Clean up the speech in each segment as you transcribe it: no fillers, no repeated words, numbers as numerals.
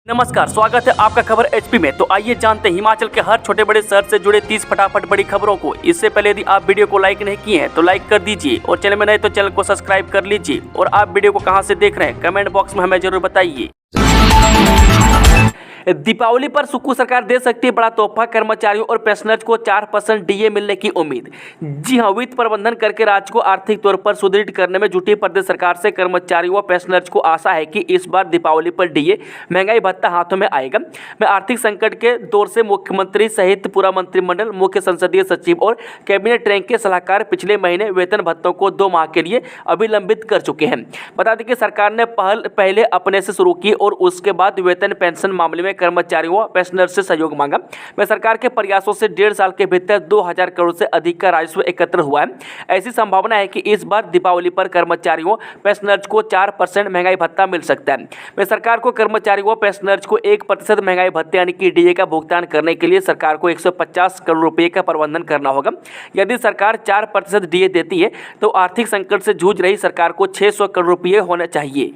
नमस्कार, स्वागत है आपका खबर एचपी में। तो आइए जानते हैं हिमाचल के हर छोटे बड़े शहर से जुड़े 30 फटाफट बड़ी खबरों को। इससे पहले यदि आप वीडियो को लाइक नहीं किए हैं तो लाइक कर दीजिए और चैनल में नए तो चैनल को सब्सक्राइब कर लीजिए। और आप वीडियो को कहां से देख रहे हैं कमेंट बॉक्स में हमें जरूर बताइए। दीपावली पर सुक्खू सरकार दे सकती है बड़ा तोहफा, कर्मचारियों और पेंशनर्स को 4% डीए मिलने की उम्मीद। जी हां, वित्त प्रबंधन करके राज्य को आर्थिक तौर पर सुदृढ़ करने में जुटी प्रदेश सरकार से कर्मचारियों और पेंशनर्स को आशा है कि इस बार दीपावली पर डीए महंगाई भत्ता हाथों में आएगा। मैं आर्थिक संकट के दौर से मुख्यमंत्री सहित पूरा मंत्रिमंडल, मुख्य संसदीय सचिव और कैबिनेट रैंक के सलाहकार पिछले महीने वेतन भत्तों को 2 माह के लिए अभिलंबित कर चुके हैं। बता दें कि सरकार ने पहले अपने से शुरू की और उसके बाद वेतन पेंशन मामले में कर्मचारियों पेंशनर से सहयोग मांगा। मैं सरकार के प्रयासों से 1.5 साल के भीतर 2000 करोड़ से अधिक का राजस्व एकत्र हुआ है। ऐसी संभावना है कि इस बार दीपावली पर कर्मचारियों पेंशनर्स को 4% महंगाई भत्ता मिल सकता है। मैं सरकार को कर्मचारियों पेंशनर्स को 1% महंगाई भत्ते यानी कि डीए का भुगतान करने के लिए सरकार को 150 करोड़ रुपए का प्रबंधन करना होगा। यदि सरकार 4% डीए देती है तो आर्थिक संकट से जूझ रही सरकार को 600 करोड़ रुपए होने चाहिए।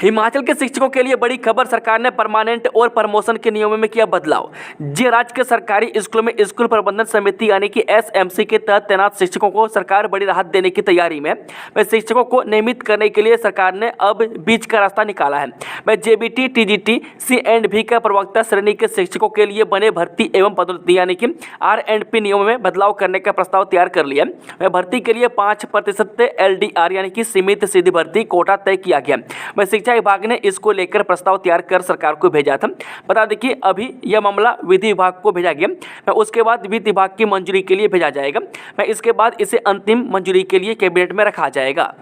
हिमाचल के शिक्षकों के लिए बड़ी खबर, सरकार ने परमानेंट और प्रमोशन के नियमों में किया बदलाव। जी, राज्य के सरकारी स्कूलों में स्कूल प्रबंधन समिति यानी कि एसएमसी के तहत तैनात शिक्षकों को सरकार बड़ी राहत देने की तैयारी में है। शिक्षकों को नियमित करने के लिए सरकार ने अब बीच का रास्ता निकाला है। मैं जेबीटी, टीजीटी, सी&भी का प्रवक्ता श्रेणी के शिक्षकों के लिए बने भर्ती एवं पदोन्नति यानी कि R&P नियमों में बदलाव करने का प्रस्ताव तैयार कर लिया। मैं भर्ती के लिए 5% LDR यानी कि सीमित सीधी भर्ती कोटा तय किया गया। मैं शिक्षा विभाग ने इसको लेकर प्रस्ताव तैयार कर सरकार को भेजा था। बता दें कि अभी यह मामला विधि विभाग को भेजा गया। मैं उसके बाद वित्त विभाग की मंजूरी के लिए भेजा जाएगा। मैं इसके बाद इसे अंतिम मंजूरी के लिए कैबिनेट में रखा जाएगा।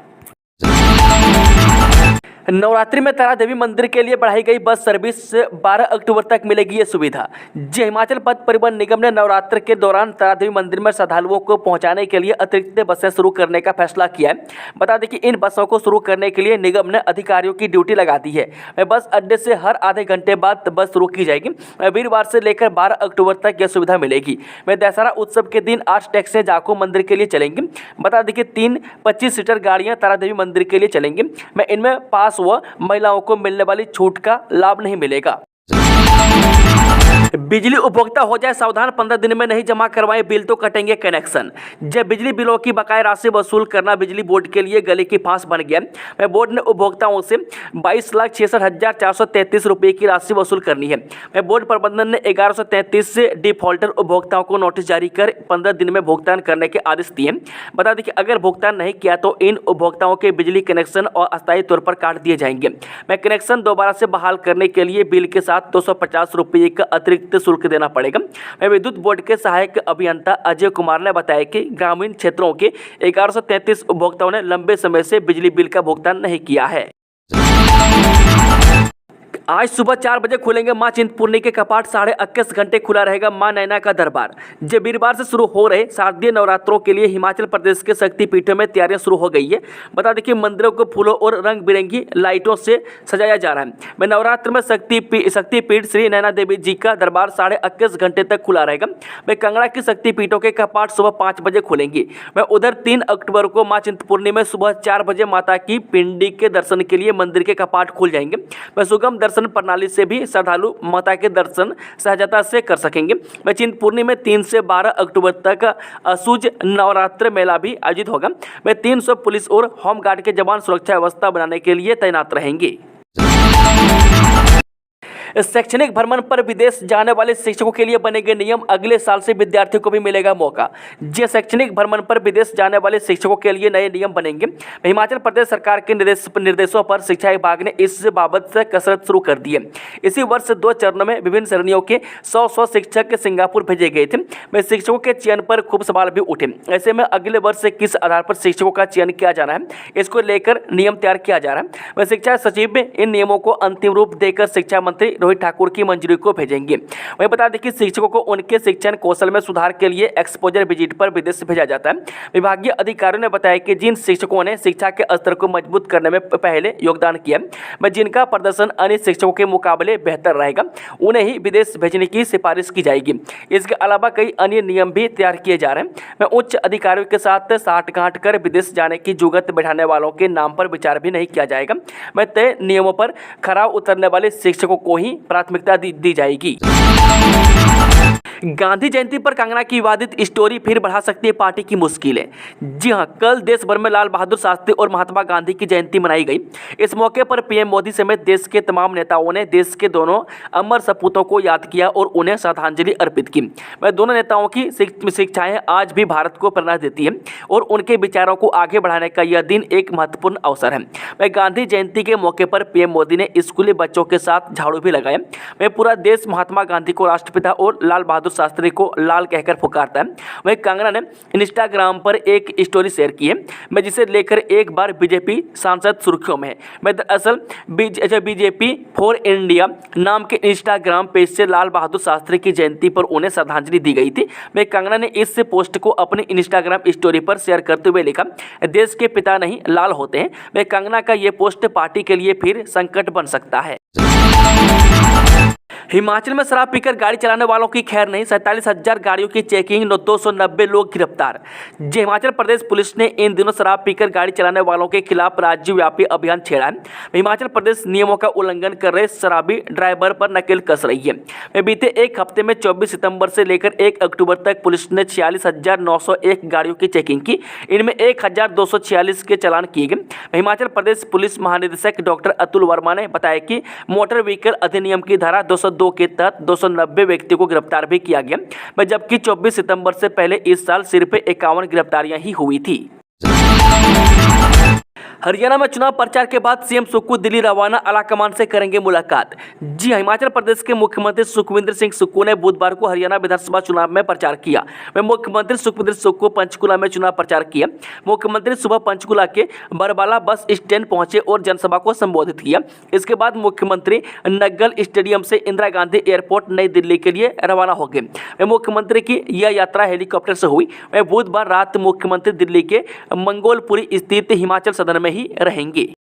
नवरात्रि में तारा देवी मंदिर के लिए बढ़ाई गई बस सर्विस 12 अक्टूबर तक मिलेगी ये सुविधा। जी, हिमाचल पथ परिवहन निगम ने नवरात्र के दौरान तारा देवी मंदिर में श्रद्धालुओं को पहुंचाने के लिए अतिरिक्त बसें शुरू करने का फैसला किया है। बता दें कि इन बसों को शुरू करने के लिए निगम ने अधिकारियों की ड्यूटी लगा दी है। बस अड्डे से हर आधे घंटे बाद बस शुरू की जाएगी। वीरवार से लेकर 12 अक्टूबर तक यह सुविधा मिलेगी। दशहरा उत्सव के दिन 8 टैक्सी जाको मंदिर के लिए चलेंगी। बता दें कि 3 25 सीटर गाड़ियां तारा देवी मंदिर के लिए चलेंगी। इनमें पास व महिलाओं को मिलने वाली छूट का लाभ नहीं मिलेगा। बिजली उपभोक्ता हो जाए सावधान, 15 दिन में नहीं जमा करवाए बिल तो कटेंगे कनेक्शन। जब बिजली बिलों की बकाया राशि वसूल करना बिजली बोर्ड के लिए गले की फांस बन गया। बोर्ड ने उपभोक्ताओं से 22,66,433 रुपये की राशि वसूल करनी है। बोर्ड प्रबंधन ने 1133 से डिफॉल्टर उपभोक्ताओं को नोटिस जारी कर 15 दिन में भुगतान करने के आदेश दिए। बता दें कि अगर भुगतान नहीं किया तो इन उपभोक्ताओं के बिजली कनेक्शन और अस्थायी तौर पर काट दिए जाएंगे। कनेक्शन दोबारा से बहाल करने के लिए बिल के साथ 250 रुपये का अतिरिक्त शुल्क देना पड़ेगा। विद्युत बोर्ड के सहायक अभियंता अजय कुमार ने बताया कि ग्रामीण क्षेत्रों के 1133 उपभोक्ताओं ने लंबे समय से बिजली बिल का भुगतान नहीं किया है। आज सुबह 4 बजे खुलेंगे मां चिंतपूर्णी के कपाट, 21.5 घंटे खुला रहेगा मां नैना का दरबार। जब वीरवार से शुरू हो रहे शारदीय नवरात्रों के लिए हिमाचल प्रदेश के शक्तिपीठों में तैयारियां शुरू हो गई है। बता दें कि मंदिरों को फूलों और रंग बिरंगी लाइटों से सजाया जा रहा है। नवरात्र में शक्तिपीठ श्री नैना देवी जी का दरबार 21.5 घंटे तक खुला रहेगा। कांगड़ा की शक्तिपीठों के कपाट सुबह 5 बजे खुलेंगे। उधर 3 अक्टूबर को मां चिंतपूर्णी में सुबह 4 बजे माता की पिंडी के दर्शन के लिए मंदिर के कपाट खुल जाएंगे। सुगम दर्शन प्रणाली से भी श्रद्धालु माता के दर्शन सहजता से कर सकेंगे। चिंतपूर्णी में 3 से 12 अक्टूबर तक असूज नवरात्र मेला भी आयोजित होगा। 300 पुलिस और होमगार्ड के जवान सुरक्षा व्यवस्था बनाने के लिए तैनात रहेंगे। शैक्षणिक भ्रमण पर विदेश जाने वाले शिक्षकों के लिए बनेंगे नियम, अगले साल से विद्यार्थियों को भी मिलेगा मौका। जी, शैक्षणिक भ्रमण पर विदेश जाने वाले शिक्षकों के लिए नए नियम बनेंगे। हिमाचल प्रदेश सरकार के निर्देशों पर शिक्षा विभाग ने इस बाबत से कसरत शुरू कर दी है। इसी वर्ष 2 चरणों में विभिन्न श्रेणियों के 100 शिक्षक सिंगापुर भेजे गए थे। शिक्षकों के चयन पर खूब सवाल भी उठे। ऐसे में अगले वर्ष से किस आधार पर शिक्षकों का चयन किया जाना है, इसको लेकर नियम तैयार किया जा रहा है। शिक्षा सचिव इन नियमों को अंतिम रूप देकर शिक्षा मंत्री रोहित ठाकुर की मंजूरी को भेजेंगे। वहीं बता दें कि शिक्षकों को उनके शिक्षण कौशल में सुधार के लिए एक्सपोजर विजिट पर विदेश भेजा जाता है। विभागीय अधिकारियों ने बताया कि जिन शिक्षकों ने शिक्षा के स्तर को मजबूत करने में पहले योगदान किया व जिनका प्रदर्शन अन्य शिक्षकों के मुकाबले बेहतर रहेगा, उन्हें ही विदेश भेजने की सिफारिश की जाएगी। इसके अलावा कई अन्य नियम भी तैयार किए जा रहे हैं। मैं उच्च अधिकारियों के साथ साठगांठ कर विदेश जाने की जुगत बैठाने वालों के नाम पर विचार भी नहीं किया जाएगा। मैं तय नियमों पर खरा उतरने वाले शिक्षकों को ही प्राथमिकता दी जाएगी। गांधी जयंती पर कंगना की विवादित स्टोरी फिर बढ़ा सकती है पार्टी की मुश्किलें। जी हां, कल देश भर में लाल बहादुर शास्त्री और महात्मा गांधी की जयंती मनाई गई। इस मौके पर पीएम मोदी समेत देश के तमाम नेताओं ने देश के दोनों अमर सपूतों को याद किया और उन्हें श्रद्धांजलि अर्पित की। वह दोनों नेताओं की शिक्षाएं आज भी भारत को प्रेरणा देती है और उनके विचारों को आगे बढ़ाने का यह दिन एक महत्वपूर्ण अवसर है। वह गांधी जयंती के मौके पर पीएम मोदी ने स्कूली बच्चों के साथ झाड़ू भी लगाया। वह पूरा देश महात्मा गांधी को राष्ट्रपिता और लाल बहादुर शास्त्री को लाल कहकर पुकारता है। वहीं कंगना ने इंस्टाग्राम पर एक स्टोरी शेयर की है, मैं जिसे लेकर एक बार बीजेपी सांसद सुर्खियों में है। मैं दरअसल बीजेपी फॉर इंडिया नाम के इंस्टाग्राम पेज से लाल बहादुर शास्त्री की जयंती पर उन्हें श्रद्धांजलि दी गई थी। वहीं कंगना ने इस पोस्ट को अपनी इंस्टाग्राम स्टोरी पर शेयर करते हुए लिखा, देश के पिता नहीं लाल होते हैं। वहीं कंगना का ये पोस्ट पार्टी के लिए फिर संकट बन सकता है। हिमाचल में शराब पीकर गाड़ी चलाने वालों की खैर नहीं, 47,000 गाड़ियों की चेकिंग, 290 लोग गिरफ्तार। जी, हिमाचल प्रदेश पुलिस ने इन दिनों शराब पीकर गाड़ी चलाने वालों के खिलाफ राज्यव्यापी अभियान छेड़ा है। हिमाचल प्रदेश नियमों का उल्लंघन कर रहे शराबी ड्राइवर पर नकेल कस रही है। बीते एक हफ्ते में 24 सितंबर से लेकर 1 अक्टूबर तक पुलिस ने 46,901 गाड़ियों की चेकिंग की। इनमें 1,246 के चालान किए गए। हिमाचल प्रदेश पुलिस महानिदेशक डॉक्टर अतुल वर्मा ने बताया कि मोटर व्हीकल अधिनियम की धारा 202 के तहत 290 व्यक्तियों को गिरफ्तार भी किया गया, जबकि 24 सितंबर से पहले इस साल सिर्फ 51 गिरफ्तारियां ही हुई थी। हरियाणा में चुनाव प्रचार के बाद सीएम सुक्खू दिल्ली रवाना, आलाकमान से करेंगे मुलाकात। जी, हिमाचल प्रदेश के मुख्यमंत्री सुखविंदर सिंह सुक्खू ने बुधवार को हरियाणा विधानसभा चुनाव में प्रचार किया। वह मुख्यमंत्री सुखविंदर सुक्खू पंचकुला में चुनाव प्रचार किया। मुख्यमंत्री सुबह पंचकुला के बरबाला बस स्टैंड पहुंचे और जनसभा को संबोधित किया। इसके बाद मुख्यमंत्री नग्गल स्टेडियम से इंदिरा गांधी एयरपोर्ट नई दिल्ली के लिए रवाना हो गए। मुख्यमंत्री की यह यात्रा हेलीकॉप्टर से हुई। वह बुधवार रात मुख्यमंत्री दिल्ली के मंगोलपुरी स्थित हिमाचल सदन में ही रहेंगे।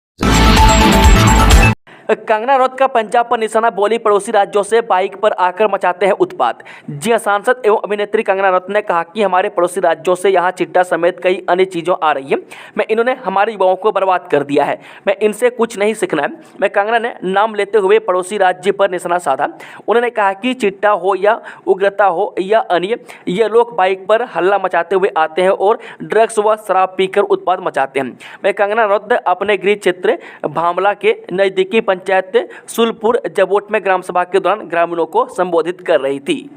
कंगना रनौत का पंजाब पर निशाना, बोली पड़ोसी राज्यों से बाइक पर आकर मचाते हैं उत्पात। जी हां, सांसद एवं अभिनेत्री कंगना रनौत ने कहा कि हमारे पड़ोसी राज्यों से यहां चिट्टा समेत कई अन्य चीज़ों आ रही है। मैं इन्होंने हमारे युवाओं को बर्बाद कर दिया है। मैं इनसे कुछ नहीं सीखना है। मैं कंगना ने नाम लेते हुए पड़ोसी राज्य पर निशाना साधा। उन्होंने कहा कि चिट्टा हो या उग्रता हो या अन्य, ये लोग बाइक पर हल्ला मचाते हुए आते हैं और ड्रग्स व शराब पीकर उत्पात मचाते हैं। मैं कंगना रनौत अपने गृह क्षेत्र भामला के नज़दीकी पंचायत सुलपुर जबोट में ग्राम सभा के दौरान ग्रामीणों को संबोधित कर रही थी।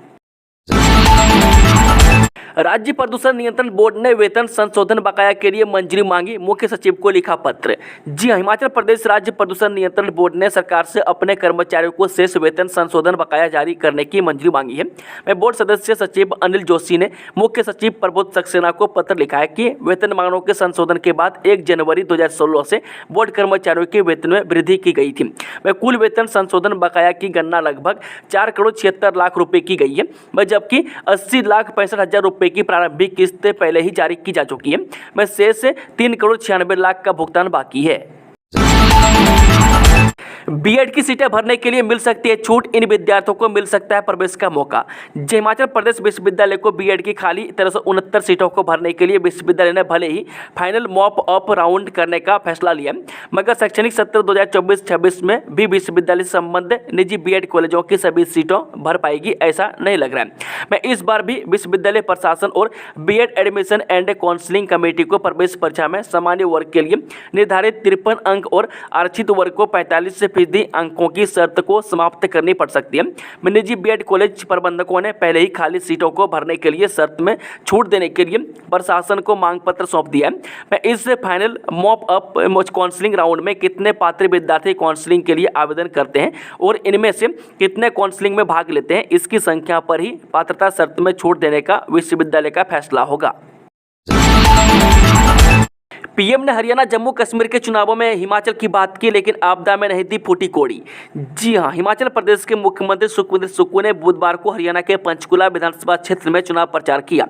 राज्य प्रदूषण नियंत्रण बोर्ड ने वेतन संशोधन बकाया के लिए मंजूरी मांगी, मुख्य सचिव को लिखा पत्र। जी हां, हिमाचल प्रदेश राज्य प्रदूषण नियंत्रण बोर्ड ने सरकार से अपने कर्मचारियों को शेष वेतन संशोधन बकाया जारी करने की मंजूरी मांगी है। मैं बोर्ड सदस्य सचिव अनिल जोशी ने मुख्य सचिव प्रबोध सक्सेना को पत्र लिखा है कि वेतन मांगों के संशोधन के बाद 1 जनवरी 2016 से बोर्ड कर्मचारियों के वेतन में वृद्धि की गई थी। वह कुल वेतन संशोधन बकाया की गणना लगभग 4,76,00,000 रुपये की गई है, जबकि 80,65,000 रुपये की प्रारंभिक किस्त पहले ही जारी की जा चुकी है। में शेष 3,96,00,000 का भुगतान बाकी है। बीएड की सीटें भरने के लिए मिल सकती है छूट, इन विद्यार्थियों को मिल सकता है प्रवेश का मौका। हिमाचल प्रदेश विश्वविद्यालय को बीएड की खाली 1369 सीटों को भरने के लिए विश्वविद्यालय ने भले ही फाइनल मॉप अप राउंड करने का फैसला लिया, मगर शैक्षणिक सत्र 2024-26 में भी विश्वविद्यालय संबंध निजी बीएड कॉलेजों की सभी सीटों भर पाएगी, ऐसा नहीं लग रहा है। मैं इस बार भी विश्वविद्यालय प्रशासन और BEd admission and counselling committee को प्रवेश परीक्षा में सामान्य वर्ग के लिए निर्धारित 53 अंक और आरक्षित वर्ग को 45% अंकों की शर्त को समाप्त करनी पड़ सकती है। निजी बीएड कॉलेज प्रबंधकों ने पहले ही खाली सीटों को भरने के लिए शर्त में छूट देने के लिए प्रशासन को मांग पत्र सौंप दिया है। मैं इस final mop up counselling round में कितने पात्र विद्यार्थी काउंसलिंग के लिए आवेदन करते हैं और इनमें से कितने काउंसलिंग में भाग लेते हैं, इसकी संख्या पर ही पात्रता शर्त में छूट देने का विश्वविद्यालय का फैसला होगा। पीएम ने हरियाणा जम्मू कश्मीर के चुनावों में हिमाचल की बात की, लेकिन आपदा में नहीं दी फूटी कोड़ी। जी हां, हिमाचल प्रदेश के मुख्यमंत्री सुखविंदर सुक्खू ने बुधवार को हरियाणा के पंचकुला विधानसभा क्षेत्र में चुनाव प्रचार किया।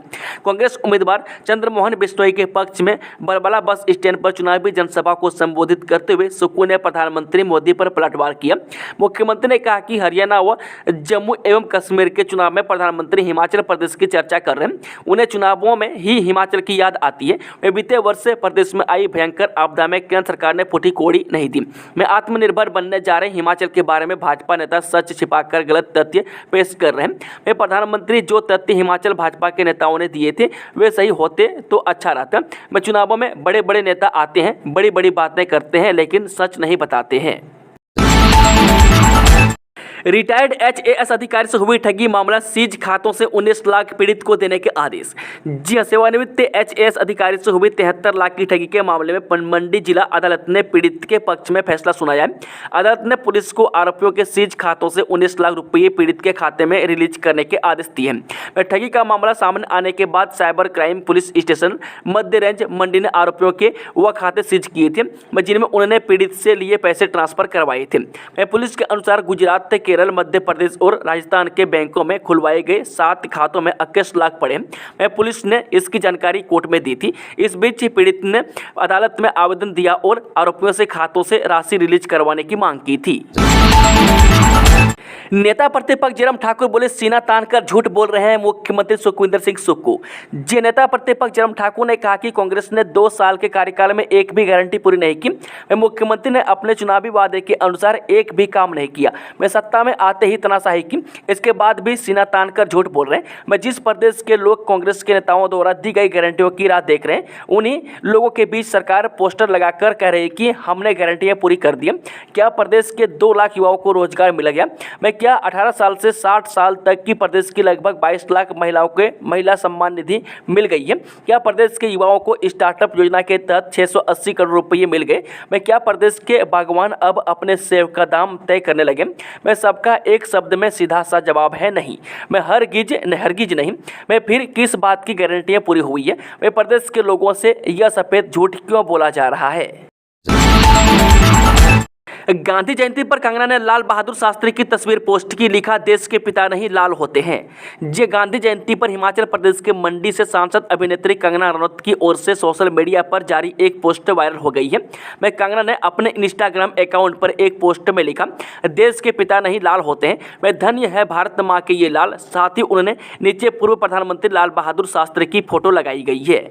कांग्रेस उम्मीदवार चंद्रमोहन बिश्नोई के पक्ष में बरबला बस स्टैंड पर चुनावी जनसभा को संबोधित करते हुए सुक्खू ने प्रधानमंत्री मोदी पर पलटवार किया। मुख्यमंत्री ने कहा कि हरियाणा व जम्मू एवं कश्मीर के चुनाव में प्रधानमंत्री हिमाचल प्रदेश की चर्चा कर रहे हैं। उन्हें चुनावों में ही हिमाचल की याद आती है। वे बीते वर्ष से प्रदेश में आई भयंकर आपदा में केंद्र सरकार ने फूटी कोड़ी नहीं दी। मैं आत्मनिर्भर बनने जा रहे हिमाचल के बारे में भाजपा नेता सच छिपाकर गलत तथ्य पेश कर रहे हैं। वे प्रधानमंत्री जो तथ्य हिमाचल भाजपा के नेताओं ने दिए थे वे सही होते तो अच्छा रहता। मैं चुनावों में बड़े बड़े नेता आते हैं, बड़ी बड़ी बातें करते हैं, लेकिन सच नहीं बताते हैं। रिटायर्ड एचएएस अधिकारी से हुई ठगी मामला, सीज खातों से 19 लाख पीड़ित को देने के आदेश। जी हां, सेवानिवृत्त एचएएस अधिकारी से हुई 73 लाख की ठगी के मामले में मंडी जिला अदालत ने पीड़ित के पक्ष में फैसला सुनाया है। अदालत ने पुलिस को आरोपियों के सीज खातों से 19 लाख रुपये पीड़ित के खाते में रिलीज करने के आदेश दिए हैं। ठगी का मामला सामने आने के बाद साइबर क्राइम पुलिस स्टेशन मध्य रेंज मंडी ने आरोपियों के वह खाते सीज किए थे, जिनमें उन्होंने पीड़ित से लिए पैसे ट्रांसफर करवाए थे। पुलिस के अनुसार गुजरात, केरल, मध्य प्रदेश और राजस्थान के बैंकों में खुलवाए गए 7 खातों में 21 लाख पड़े। पुलिस ने इसकी जानकारी कोर्ट में दी थी। इस बीच पीड़ित ने अदालत में आवेदन दिया और आरोपियों से खातों से राशि रिलीज करवाने की मांग की थी। नेता प्रतिपक्ष जयराम ठाकुर बोले, सीना तानकर झूठ बोल रहे हैं मुख्यमंत्री सुखविंदर सिंह सुक्खू। जी, नेता प्रतिपक्ष जयराम ठाकुर ने कहा कि कांग्रेस ने 2 साल के कार्यकाल में एक भी गारंटी पूरी नहीं की। मुख्यमंत्री ने अपने चुनावी वादे के अनुसार एक भी काम नहीं किया। मैं सत्ता में आते ही तनाशाही की, इसके बाद भी सीना तानकर झूठ बोल रहे हैं। मैं जिस प्रदेश के लोग कांग्रेस के नेताओं द्वारा दी गई गारंटियों की राह देख रहे हैं, उन्हीं लोगों के बीच सरकार पोस्टर लगाकर कह रही है कि हमने गारंटियां पूरी कर दी। क्या प्रदेश के 2 लाख युवाओं को रोजगार मिल गया? मैं क्या 18 साल से 60 साल तक की प्रदेश की लगभग 22 लाख महिलाओं के महिला सम्मान निधि मिल गई है? क्या प्रदेश के युवाओं को स्टार्टअप योजना के तहत 680 करोड़ रुपये मिल गए? मैं क्या प्रदेश के बागवान अब अपने सेब का दाम तय करने लगे? मैं सबका एक शब्द में सीधा सा जवाब है नहीं। मैं हरगिज नहीं। मैं फिर किस बात की गारंटियां पूरी हुई है? मैं प्रदेश के लोगों से यह सफेद झूठ क्यों बोला जा रहा है? गांधी जयंती पर कंगना ने लाल बहादुर शास्त्री की तस्वीर पोस्ट की, लिखा, देश के पिता नहीं लाल होते हैं। जे गांधी जयंती पर हिमाचल प्रदेश के मंडी से सांसद अभिनेत्री कंगना रनौत की ओर से सोशल मीडिया पर जारी एक पोस्ट वायरल हो गई है। मैं कंगना ने अपने इंस्टाग्राम अकाउंट पर एक पोस्ट में लिखा, देश के पिता नहीं लाल होते हैं, मैं धन्य है भारत माँ के ये लाल। साथ ही उन्होंने नीचे पूर्व प्रधानमंत्री लाल बहादुर शास्त्री की फोटो लगाई गई है।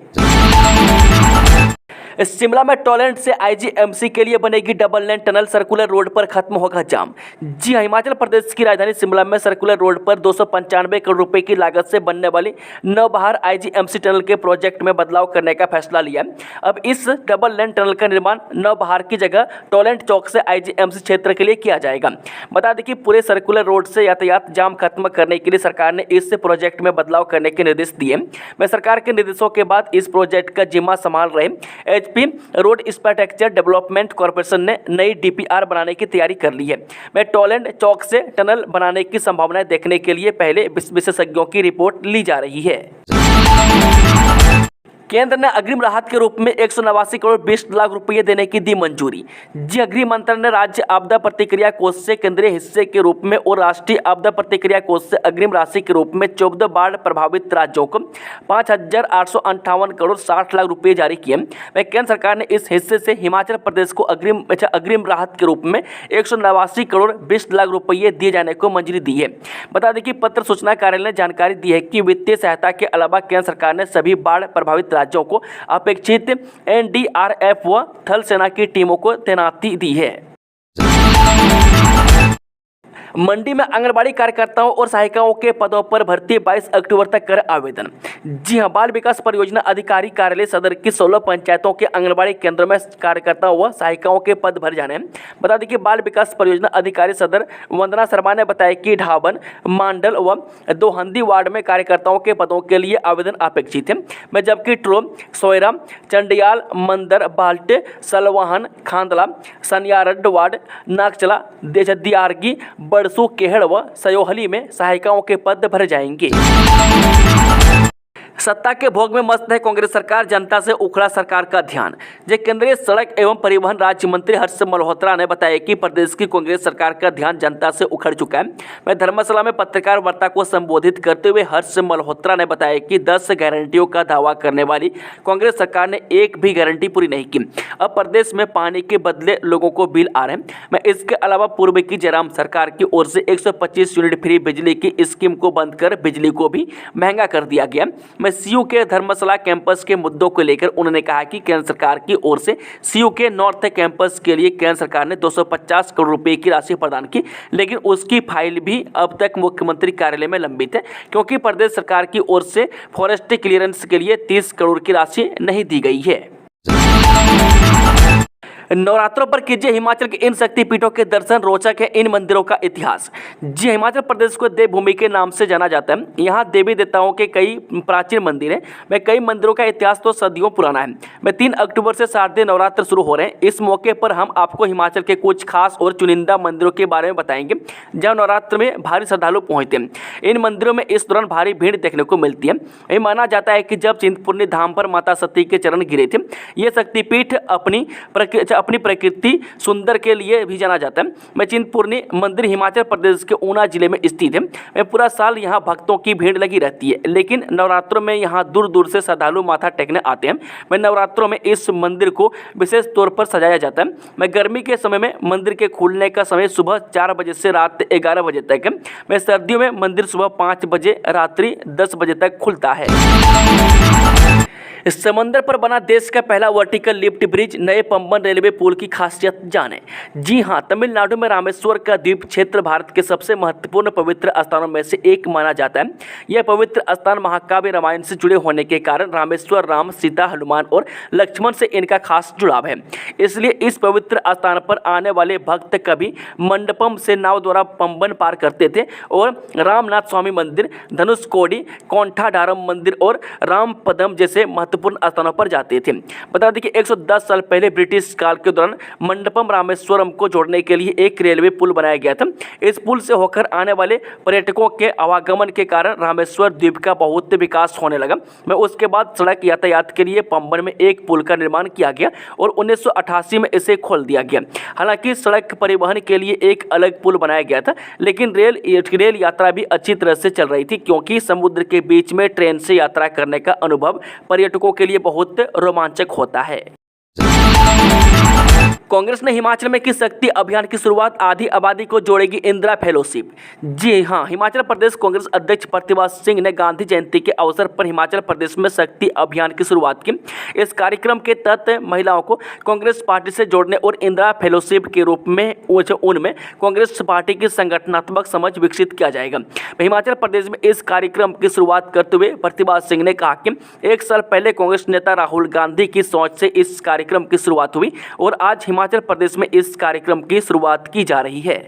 शिमला में टॉयलेट से आईजीएमसी के लिए बनेगी double lane tunnel, circular road पर खत्म होगा जाम। जी हां, हिमाचल प्रदेश की राजधानी शिमला में सर्कुलर रोड पर 295 करोड़ रुपए की लागत से बनने वाली नवबहार आईजीएमसी टनल के प्रोजेक्ट में बदलाव करने का फैसला लिया। अब इस डबल लेन टनल का निर्माण नवबहार की जगह टॉयलेट चौक से आईजीएमसी क्षेत्र के लिए किया जाएगा। बता दें कि पूरे सर्कुलर रोड से यातायात जाम खत्म करने के लिए सरकार ने इस प्रोजेक्ट में बदलाव करने के निर्देश दिए। मैं सरकार के निर्देशों के बाद इस प्रोजेक्ट का जिम्मा संभाल रहे HP road infrastructure development corporation ने नई डीपीआर बनाने की तैयारी कर ली है। मैं टॉयलेट चौक से टनल बनाने की संभावनाएं देखने के लिए पहले विशेषज्ञों की रिपोर्ट ली जा रही है। केंद्र ने अग्रिम राहत के रूप में 189 करोड़ 20 लाख रुपये देने की दी मंजूरी। जी, गृह मंत्रालय ने राज्य आपदा प्रतिक्रिया कोष से केंद्रीय हिस्से के रूप में और राष्ट्रीय आपदा प्रतिक्रिया कोष से अग्रिम राशि के रूप में 14 बाढ़ प्रभावित राज्यों को 5,858 करोड़ 60 लाख रुपये जारी किए। केंद्र सरकार ने इस हिस्से से हिमाचल प्रदेश को अग्रिम राहत के रूप में 189 करोड़ 20 लाख रुपये दिए जाने को मंजूरी दी है। बता दें कि पत्र सूचना कार्यालय ने जानकारी दी है कि वित्तीय सहायता के अलावा केंद्र सरकार ने सभी बाढ़ प्रभावित राज्यों को अपेक्षित एनडीआरएफ व थल सेना की टीमों को तैनाती दी है। मंडी में आंगनबाड़ी कार्यकर्ताओं और सहायिकाओं के पदों पर भर्ती 22 अक्टूबर तक कर आवेदन। जी हां, बाल विकास परियोजना अधिकारी कार्यालय सदर की 16 पंचायतों के आंगनबाड़ी केंद्रों में कार्यकर्ताओं व सहायिकाओं के पद भर जाने हैं। बता दें कि बाल विकास परियोजना अधिकारी सदर वंदना शर्मा ने बताया कि ढाबन, मांडल व दोहंदी वार्ड में कार्यकर्ताओं के पदों के लिए आवेदन अपेक्षित है। जबकि ट्रो, सोयरा, चंडियाल, मंदर, बाल्टे, सलवाहन, खांदला, सनियारड वार्ड, नागचला, देशदियारगी, बड़सू, केहड़ व सयोहली में सहायिकाओं के पद भरे जाएंगे। सत्ता के भोग में मस्त है कांग्रेस सरकार, जनता से उखड़ा सरकार का ध्यान। जे केंद्रीय सड़क एवं परिवहन राज्य मंत्री हर्ष मल्होत्रा ने बताया कि प्रदेश की कांग्रेस सरकार का ध्यान जनता से उखड़ चुका है। मैं धर्मशाला में पत्रकार वार्ता को संबोधित करते हुए हर्ष मल्होत्रा ने बताया कि 10 गारंटियों का दावा करने वाली कांग्रेस सरकार ने एक भी गारंटी पूरी नहीं की। अब प्रदेश में पानी के बदले लोगों को बिल आ रहे हैं। मैं इसके अलावा पूर्व की जयराम सरकार की ओर से 125 यूनिट फ्री बिजली की स्कीम को बंद कर बिजली को भी महंगा कर दिया गया। मैं सीयू के धर्मशाला कैंपस के मुद्दों को लेकर उन्होंने कहा कि केंद्र सरकार की ओर से सीयू के नॉर्थ कैंपस के लिए केंद्र सरकार ने 250 करोड़ रुपए की राशि प्रदान की, लेकिन उसकी फाइल भी अब तक मुख्यमंत्री कार्यालय में लंबित है, क्योंकि प्रदेश सरकार की ओर से फॉरेस्ट क्लियरेंस के लिए 30 करोड़ की राशि नहीं दी गई है। नवरात्रों पर कीजिए हिमाचल के इन शक्तिपीठों के दर्शन। रोचक है इन मंदिरों का इतिहास। जी, हिमाचल प्रदेश को देवभूमि के नाम से जाना जाता है। यहाँ देवी देवताओं के कई प्राचीन मंदिर हैं। मैं कई मंदिरों का इतिहास तो सदियों पुराना है। मैं 3 अक्टूबर से शारदीय नवरात्र शुरू हो रहे हैं। इस मौके पर हम आपको हिमाचल के कुछ खास और चुनिंदा मंदिरों के बारे में बताएंगे जहाँ नवरात्र में भारी श्रद्धालु पहुँचते हैं। इन मंदिरों में इस दौरान भारी भीड़ देखने को मिलती है। ये माना जाता है कि जब चिंतपूर्णी धाम पर माता सती के चरण गिरे थे। ये शक्तिपीठ अपनी प्रकृति सुंदर के लिए भी जाना जाता है। मैं चिंतपूर्णी मंदिर हिमाचल प्रदेश के ऊना जिले में स्थित है। मैं पूरा साल यहाँ भक्तों की भीड़ लगी रहती है, लेकिन नवरात्रों में यहाँ दूर दूर से श्रद्धालु माथा टेकने आते हैं। मैं नवरात्रों में इस मंदिर को विशेष तौर पर सजाया जाता है। मैं गर्मी के समय में मंदिर के खुलने का समय सुबह 4 बजे से रात 11 बजे तक है। मैं सर्दियों में मंदिर सुबह 5 बजे रात्रि 10 बजे तक खुलता है। समंदर पर बना देश का पहला वर्टिकल लिफ्ट ब्रिज, नए पंबन रेलवे पुल की खासियत जाने। जी हां, तमिलनाडु में रामेश्वर का द्वीप क्षेत्र भारत के सबसे महत्वपूर्ण पवित्र स्थानों में से एक माना जाता है। यह पवित्र स्थान महाकाव्य रामायण से जुड़े होने के कारण रामेश्वर राम, सीता, हनुमान और लक्ष्मण से इनका खास जुड़ाव है। इसलिए इस पवित्र स्थान पर आने वाले भक्त कभी मंडपम से नाव द्वारा पंबन पार करते थे और रामनाथ स्वामी मंदिर, धनुषकोडी, कोंठाडारम मंदिर और रामपदम जैसे महत्वपूर्ण स्थानों पर जाते थे। बता दें कि 110 साल पहले ब्रिटिश काल के दौरान मंडपम रामेश्वरम को जोड़ने के लिए एक रेलवे पुल बनाया गया था। इस पुल से होकर आने वाले पर्यटकों के आवागमन के कारण रामेश्वर द्वीप का बहुत विकास होने लगा। मैं उसके बाद सड़क यातायात के लिए पंबन में एक पुल का निर्माण किया गया और 1988 में इसे खोल दिया गया। हालांकि सड़क परिवहन के लिए एक अलग पुल बनाया गया था, लेकिन रेल यात्रा भी अच्छी तरह से चल रही थी, क्योंकि समुद्र के बीच में ट्रेन से यात्रा करने का अनुभव पर्यटकों के लिए बहुत रोमांचक होता है। कांग्रेस ने हिमाचल में की शक्ति अभियान की शुरुआत, आधी आबादी को जोड़ेगी इंदिरा फेलोशिप। जी हां, हिमाचल प्रदेश कांग्रेस अध्यक्ष प्रतिभा सिंह ने गांधी जयंती के अवसर पर हिमाचल प्रदेश में शक्ति अभियान की शुरुआत की। इस कार्यक्रम के तहत महिलाओं को कांग्रेस पार्टी से जोड़ने और इंदिरा फेलोशिप के रूप में उनमें कांग्रेस पार्टी की संगठनात्मक समझ विकसित किया जाएगा। हिमाचल प्रदेश में इस कार्यक्रम की शुरुआत करते हुए प्रतिभा सिंह ने कहा कि 1 साल पहले कांग्रेस नेता राहुल गांधी की सोच से इस कार्यक्रम की शुरुआत हुई और आज हिमाचल प्रदेश में इस कार्यक्रम की शुरुआत की जा रही है।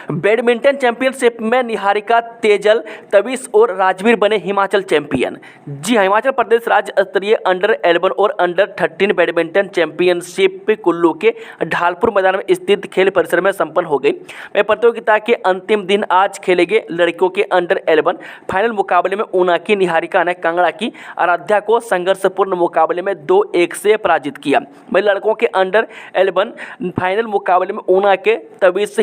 बैडमिंटन चैंपियनशिप में निहारिका, तेजल, तविश और राजवीर बने हिमाचल चैंपियन। जी हां, हिमाचल प्रदेश राज्य स्तरीय अंडर 11 और अंडर 13 बैडमिंटन चैंपियनशिप कुल्लू के ढालपुर मैदान में स्थित खेल परिसर में संपन्न हो गई। प्रतियोगिता के अंतिम दिन आज खेले गए लड़कियों के अंडर 11 फाइनल मुकाबले में ऊना की निहारिका ने कांगड़ा की आराध्या को संघर्षपूर्ण मुकाबले में 2-1 से पराजित किया। लड़कों के अंडर 11 फाइनल मुकाबले में ऊना के तविश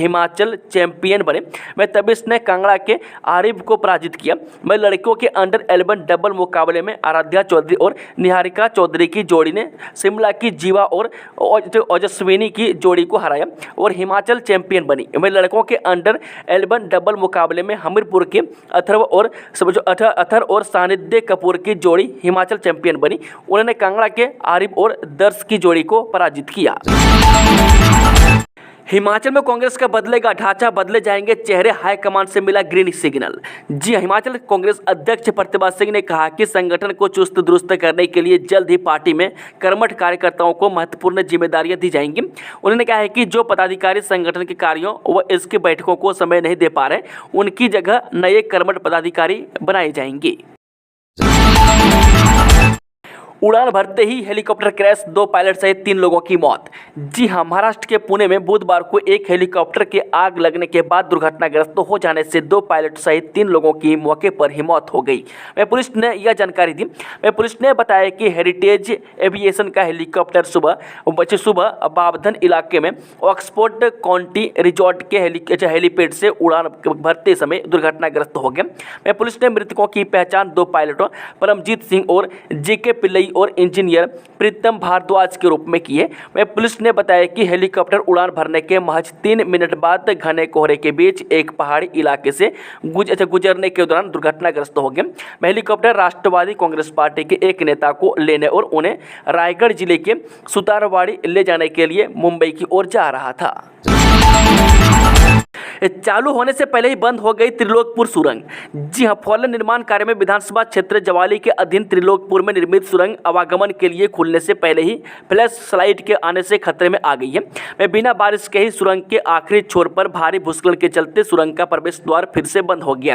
हिमाचल चैंपियन बने। तबिश ने कांगड़ा के आरिफ को पराजित किया। लड़कियों के अंडर 11 डबल मुकाबले में आराध्या चौधरी और निहारिका चौधरी की जोड़ी ने शिमला की जीवा और ओजस्विनी की जोड़ी को हराया और हिमाचल चैंपियन बनी। लड़कों के अंडर 11 डबल मुकाबले में हमीरपुर के अथर और सानिध्य कपूर की जोड़ी हिमाचल चैंपियन बनी। उन्होंने कांगड़ा के आरिफ और दर्श की जोड़ी को पराजित किया। हिमाचल में कांग्रेस का बदलेगा ढांचा, बदले जाएंगे चेहरे, हाईकमान से मिला ग्रीन सिग्नल। जी, हिमाचल कांग्रेस अध्यक्ष प्रतिभा सिंह ने कहा कि संगठन को चुस्त दुरुस्त करने के लिए जल्द ही पार्टी में कर्मठ कार्यकर्ताओं को महत्वपूर्ण जिम्मेदारियां दी जाएंगी। उन्होंने कहा है कि जो पदाधिकारी संगठन के कार्यों व इसकी बैठकों को समय नहीं दे पा रहे, उनकी जगह नए कर्मठ पदाधिकारी बनाए जाएंगे। उड़ान भरते ही हेलीकॉप्टर क्रैश, 2 पायलट सहित 3 लोगों की मौत। जी हां, महाराष्ट्र के पुणे में बुधवार को एक हेलीकॉप्टर के आग लगने के बाद दुर्घटनाग्रस्त हो जाने से 2 पायलट सहित 3 लोगों की मौके पर ही मौत हो गई। पुलिस ने यह जानकारी दी। पुलिस ने बताया कि हेरिटेज एविएशन का हेलीकॉप्टर सुबह बावधन इलाके में ऑक्सफोर्ड काउंटी रिजॉर्ट के हेलीपैड से उड़ान भरते समय दुर्घटनाग्रस्त हो गया। पुलिस ने मृतकों की पहचान 2 पायलटों परमजीत सिंह और जेके पिल्लई और इंजीनियर प्रीतम भारद्वाज के रूप में की है। पुलिस ने बताया कि हेलीकॉप्टर उड़ान भरने के महज 3 मिनट बाद घने कोहरे के बीच एक पहाड़ी इलाके से गुजरने के दौरान दुर्घटनाग्रस्त हो गया। हेलीकॉप्टर राष्ट्रवादी कांग्रेस पार्टी के एक नेता को लेने और उन्हें रायगढ़ जिले के सुतारवाड़ी ले जाने के लिए मुंबई की ओर जा रहा था। चालू होने से पहले ही बंद हो गई त्रिलोकपुर सुरंग। जी हां, फॉलन निर्माण कार्य में विधानसभा क्षेत्र जवाली के अधीन त्रिलोकपुर में निर्मित सुरंग आवागमन के लिए खुलने से पहले ही फ्लैश स्लाइड के आने से खतरे में आ गई है। बिना बारिश के ही सुरंग के आखिरी छोर पर भारी भूस्खलन के चलते सुरंग का प्रवेश द्वार फिर से बंद हो गया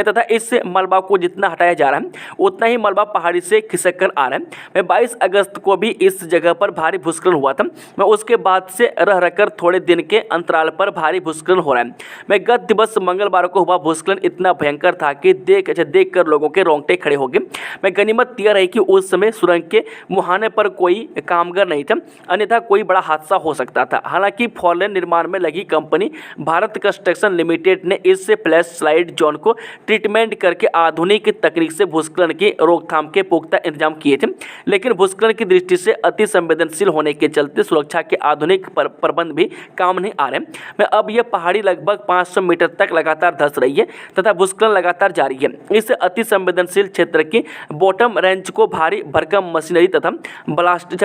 तथा इस मलबा को जितना हटाया जा रहा है उतना ही मलबा पहाड़ी से खिसक कर आ रहा है। 22 अगस्त को भी इस जगह पर भारी भूस्खलन हुआ था। उसके बाद से रह थोड़े दिन के अंतराल पर भारी भूस्खलन हो रहा है। गत दिवस मंगलवार को हुआ भूस्खलन इतना भयंकर था कि देख कर लोगों के रोंगटे खड़े हो गए। गनीमत यह रही कि उस समय सुरंग के मुहाने पर कोई कामगार नहीं था, अन्यथा कोई बड़ा हादसा हो सकता था। हालांकि फॉलन निर्माण में लगी कंपनी भारत कंस्ट्रक्शन लिमिटेड ने इस फ्लैश स्लाइड जोन को ट्रीटमेंट करके आधुनिक तकनीक से भूस्खलन की रोकथाम के पुख्ता इंतजाम किए थे, लेकिन भूस्खलन की दृष्टि से अति संवेदनशील होने के चलते सुरक्षा के आधुनिक प्रबंध भी काम नहीं आ रहे। अब यह पहाड़ी लगभग 500 मीटर तक लगातार धंस रही है तथा भूस्खलन लगातार जारी है। इस अति संवेदनशील क्षेत्र की बॉटम रेंज को भारी भरकम मशीनरी तथा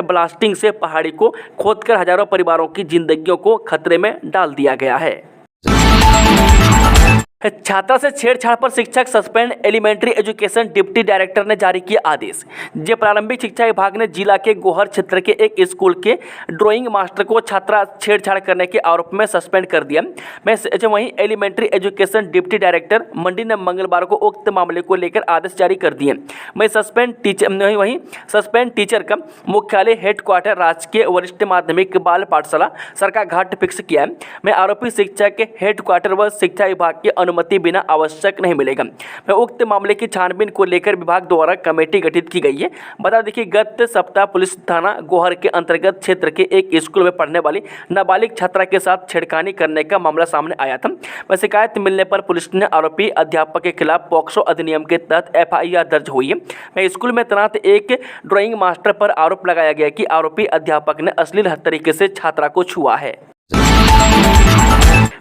ब्लास्टिंग से पहाड़ी को खोदकर हजारों परिवारों की जिंदगियों को खतरे में डाल दिया गया है। छात्रा से छेड़छाड़ पर शिक्षक suspend, elementary education deputy director ने जारी किया आदेश। जे प्रारंभिक शिक्षा विभाग ने जिला के गोहर क्षेत्र के एक स्कूल के ड्राइंग मास्टर को छात्रा छेड़छाड़ करने के आरोप में सस्पेंड कर दिया। वहीं एलिमेंट्री एजुकेशन डिप्टी डायरेक्टर मंडी ने मंगलवार को उक्त मामले को लेकर आदेश जारी कर दिए। वहीं सस्पेंड टीचर का मुख्यालय हेडक्वार्टर राजकीय वरिष्ठ माध्यमिक बाल पाठशाला सरका घाट फिक्स किया है। मैं आरोपी शिक्षक के हेडक्वार्टर व शिक्षा विभाग के अनुमति बिना आवश्यक नहीं मिलेगा। उक्त मामले की छानबीन को लेकर विभाग द्वारा कमेटी गठित की गई है। बता दें कि गत सप्ताह पुलिस थाना गोहर के अंतर्गत क्षेत्र के एक स्कूल में पढ़ने वाली नाबालिग छात्रा के साथ छेड़खानी करने का मामला सामने आया था। शिकायत मिलने पर पुलिस ने आरोपी अध्यापक के खिलाफ पॉक्सो अधिनियम के तहत FIR दर्ज हुई है। स्कूल में तैनात एक ड्राइंग मास्टर पर आरोप लगाया गया कि आरोपी अध्यापक ने अश्लील तरीके से छात्रा को छुआ है।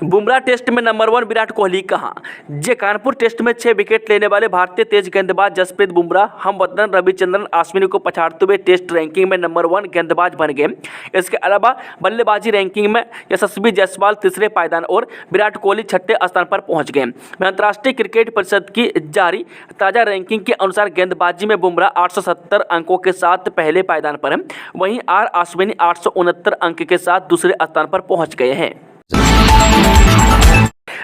बुमराह टेस्ट में नंबर 1 विराट कोहली कहां? जे कानपुर टेस्ट में 6 विकेट लेने वाले भारतीय तेज गेंदबाज जसप्रीत बुमराह हमवतन रविचंद्रन अश्विन को पछाड़ते हुए टेस्ट रैंकिंग में नंबर 1 गेंदबाज बन गए। इसके अलावा बल्लेबाजी रैंकिंग में यशस्वी जायसवाल तीसरे पायदान और विराट कोहली छठे स्थान पर पहुंच गए। अंतर्राष्ट्रीय क्रिकेट परिषद की जारी ताजा रैंकिंग के अनुसार गेंदबाजी में बुमराह 870 अंकों के साथ पहले पायदान पर है। वहीं अश्विन 869 अंक के साथ दूसरे स्थान पर पहुंच गए हैं।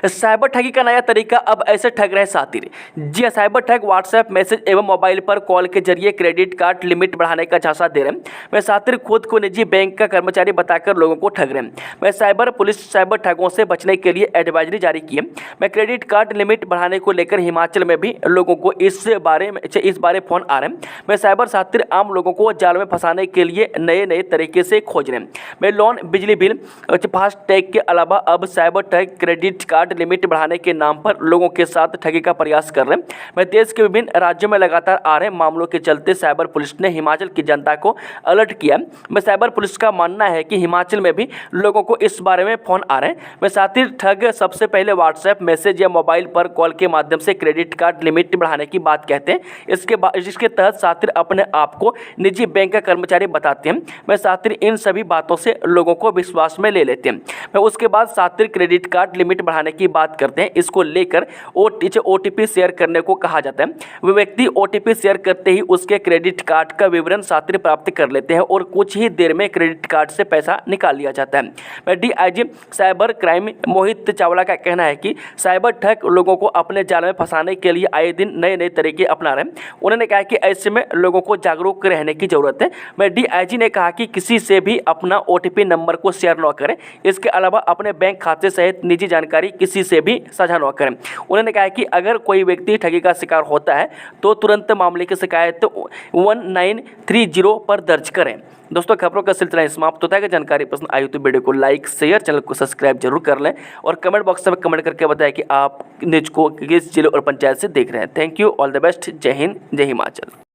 साइबर ठगी का नया तरीका, अब ऐसे ठग रहे सातिर। जी हां, साइबर ठग व्हाट्सएप मैसेज एवं मोबाइल पर कॉल के जरिए क्रेडिट कार्ड लिमिट बढ़ाने का झांसा दे रहे हैं। सातिर खुद को निजी बैंक का कर्मचारी बताकर लोगों को ठग रहे हैं। साइबर पुलिस साइबर ठगों से बचने के लिए एडवाइजरी जारी की है। क्रेडिट कार्ड लिमिट बढ़ाने को लेकर हिमाचल में भी लोगों को इस बारे फोन आ रहे हैं। साइबर सातिर आम लोगों को जाल में फंसाने के लिए नए तरीके से खोज रहे हैं। लोन, बिजली बिल, फास्ट टैग के अलावा अब साइबर ठग क्रेडिट कार्ड लिमिट बढ़ाने के नाम पर लोगों के साथ ठगी का प्रयास कर रहे हैं। देश के विभिन्न राज्यों में लगातार आ रहे मामलों के चलते साइबर पुलिस ने हिमाचल की जनता को अलर्ट किया। साइबर पुलिस का मानना है कि हिमाचल में भी लोगों को इस बारे में फोन आ रहे हैं। साथ ही ठग सबसे पहले व्हाट्सएप मैसेज या मोबाइल पर कॉल के माध्यम से क्रेडिट कार्ड लिमिट बढ़ाने की बात कहते हैं। इसके तहत सातिर अपने आप को निजी बैंक का कर्मचारी बताते हैं। सातिर इन सभी बातों से लोगों को विश्वास में ले लेते हैं। उसके बाद सातिर क्रेडिट कार्ड लिमिट बढ़ाने की बात करते हैं, इसको लेकर OTP शेयर करने को कहा जाता है। वह व्यक्ति OTP शेयर करते ही उसके क्रेडिट कार्ड का विवरण साथ ही प्राप्त कर लेते हैं और कुछ ही देर में क्रेडिट कार्ड से पैसा निकाल लिया जाता है। DIG cyber crime Mohit Chawla का कहना है कि साइबर ठग लोगों को अपने जाल में फंसाने के लिए आए दिन नए नए तरीके अपना रहे हैं। उन्होंने कहा कि ऐसे में लोगों को जागरूक रहने की जरूरत है। DIG ने कहा कि किसी से भी अपना OTP नंबर को शेयर न करें। इसके अलावा अपने बैंक खाते सहित निजी जानकारी किसी से भी साझा न करें। उन्होंने कहा कि अगर कोई व्यक्ति ठगी का शिकार होता है तो तुरंत मामले की शिकायत 1930 पर दर्ज करें। दोस्तों, खबरों का सिलसिला समाप्त होता है। अगर जानकारी पसंद आई तो वीडियो को लाइक शेयर, चैनल को सब्सक्राइब जरूर कर लें और कमेंट बॉक्स में कमेंट करके बताएं कि आप न्यूज को किस जिले और पंचायत से देख रहे हैं। Thank you, all the best, जय हिंद, जय हिमाचल।